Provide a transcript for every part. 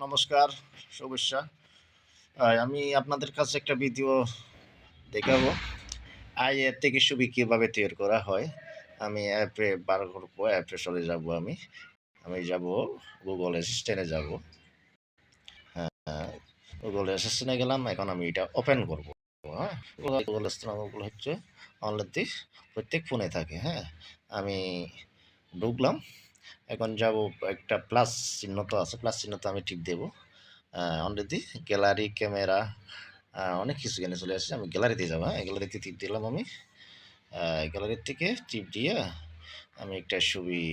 নমস্কার, শুভেচ্ছা। আমি আপনাদের কাছে একটা ভিডিও দেখাবো। এর থেকে ছবি কিভাবে তৈরি করা হয়। আমি অ্যাপে বার করবো, অ্যাপে চলে যাব আমি। আমি যাব গুগল অ্যাসিস্ট্যান্টে যাব। হ্যাঁ, গুগল অ্যাসিস্ট্যান্টে গেলাম। এখন আমি এটা ওপেন করব। হ্যাঁ, গুগল অ্যাসিস্ট্যান্ট হচ্ছে অনলাইন প্রত্যেক ফোনে থাকে। হ্যাঁ, আমি ঢুকলাম। এখন যাব একটা প্লাস চিহ্ন তো আছে, প্লাস চিহ্নতে আমি টিপ দেবো। অলরেডি গ্যালারি, ক্যামেরা অনেক কিছু এখানে চলে আসছে। আমি গ্যালারিতে যাবো। হ্যাঁ, গ্যালারিতে টিপ দিলাম আমি। গ্যালারির থেকে টিপ দিয়ে আমি একটা ছবি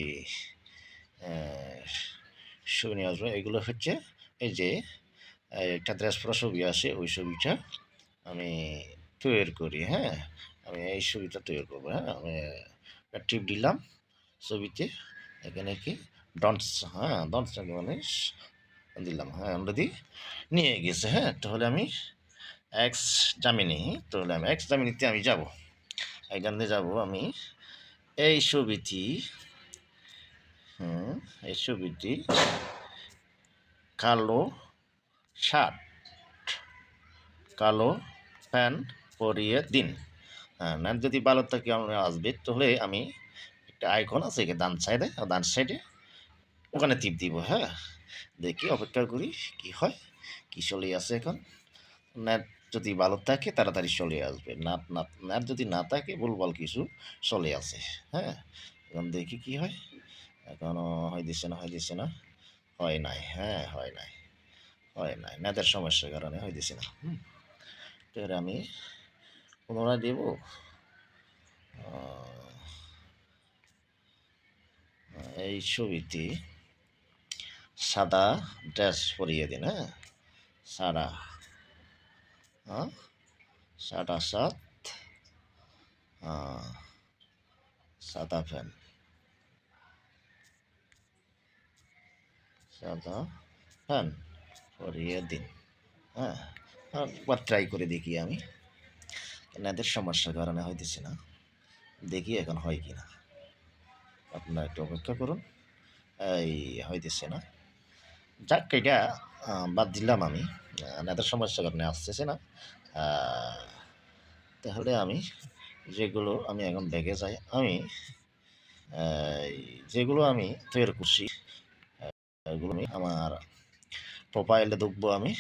ছবি নিয়ে আসবো। এগুলো হচ্ছে এই যে একটা ড্রেস পরা ছবি আসে, ওই ছবিটা আমি তৈরি করি। হ্যাঁ, আমি এই ছবিটা তৈরি করবো। হ্যাঁ, আমি টিপ দিলাম ছবিতে। এখানে কি ডন্টস, হ্যাঁ ডন্টস মানে দিলাম। হ্যাঁ, অলরেডি নিয়ে গেছে। হ্যাঁ, তাহলে আমি এক্স জামিনি, তাহলে আমি এক্স জামিনিতে আমি যাব। এখানে যাব আমি এই ছবিটি। এই ছবিটি কালো শার্ট, কালো প্যান্ট পরিয়ে দিন। হ্যাঁ, না যদি ভালো থাকে আমরা আসবে, তাহলে আমি একটা আইকন আছে এখানে ডান সাইডে ওখানে টিপ দিব। হ্যাঁ, দেখি অপেক্ষা করি কি হয়, কি চলে আসে এখন। নেট যদি ভালো থাকে তাড়াতাড়ি চলে আসবে, নেট যদি না থাকে ভুলভাল কিছু চলে আসে। হ্যাঁ, এখন দেখি কি হয়। এখনও হইতেছে না, হয় নাই। হ্যাঁ, হয় নাই, নেটের সমস্যার কারণে হইতেছে না। তাহলে আমি পুনরায় দেব। এই ছবিটি সাদা ড্রেস পরিয়ে দিন। হ্যাঁ, সাদা, হ্যাঁ সাদা শার্ট, সাদা প্যান্ট, সাদা প্যান্ট পরিয়ে দিন। হ্যাঁ, একবার ট্রাই করে দেখি আমি। এনাদের সমস্যার কারণে হইতেছে না, দেখি এখন হয় কি না। আপনারা একটু অপেক্ষা করুন। এই হইতেছে না, যাক এটা বাদ দিলাম আমি। এনাদের সমস্যার কারণে আসতেছে না। তাহলে আমি যেগুলো আমি এখন দেখে যাই, আমি যেগুলো আমি তৈরি করছি এগুলো আমি আমার প্রোফাইলে ঢুকবো আমি।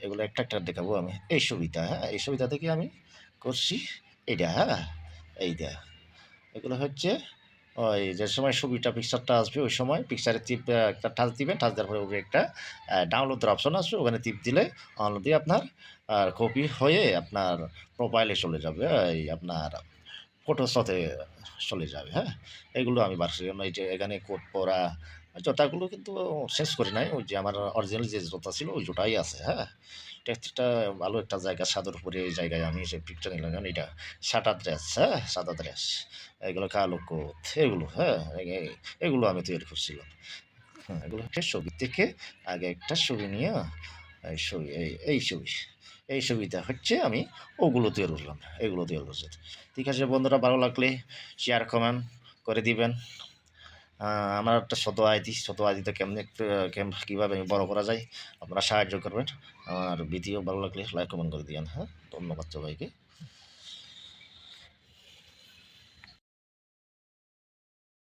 এগুলো একটা একটা দেখাবো আমি। এই ছবিটা, হ্যাঁ এই ছবিটা থেকে আমি করছি এইটা। হ্যাঁ, এইটা এগুলো হচ্ছে ওই যে সময় ছবিটা পিকচারটা আসবে, ওই সময় পিকচারে টিপ একটা টাচ দিবেন, টাচ দেওয়ার পরে উপরে একটা ডাউনলোডের অপশন আসবে, ওখানে টিপ দিলে অলরেডি আপনার কপি হয়ে আপনার প্রোফাইলে চলে যাবে, এই আপনার ফটোশতে চলে যাবে। হ্যাঁ, এগুলো আমি বাড়ছি এই যে এখানে কোট পরা জুতাগুলো কিন্তু শেষ করি নাই, ওই যে আমার অরিজিনাল যে জুতা ছিল ওই জুতাই আছে। হ্যাঁ, এটা একটা ভালো একটা জায়গা, সাদরপুরে এই জায়গায় আমি যে পিকটা নিলাম, কারণ এটা সাদা ড্রেস। হ্যাঁ, সাদা ড্রেস, এগুলো কালো কোট, এগুলো হ্যাঁ এগুলো আমি তৈরি করছিলাম। হ্যাঁ, এগুলো হচ্ছে ছবি থেকে আগে একটা ছবি নিয়ে এই ছবি এই ছবিটা হচ্ছে আমি ওগুলো তৈরি করলাম, এগুলো তৈরি করছি। ঠিক আছে বন্ধুরা, ভালো লাগলে শেয়ার কমেন্ট করে দিবেন। আমার একটা ছোটো আইডিতে কেমনি কীভাবে বড় করা যায় আপনারা সাহায্য করবেন। আমার ভিডিও ভালো লাগলে লাইক কমেন্ট করে দিবেন। হ্যাঁ, ধন্যবাদ সবাইকে।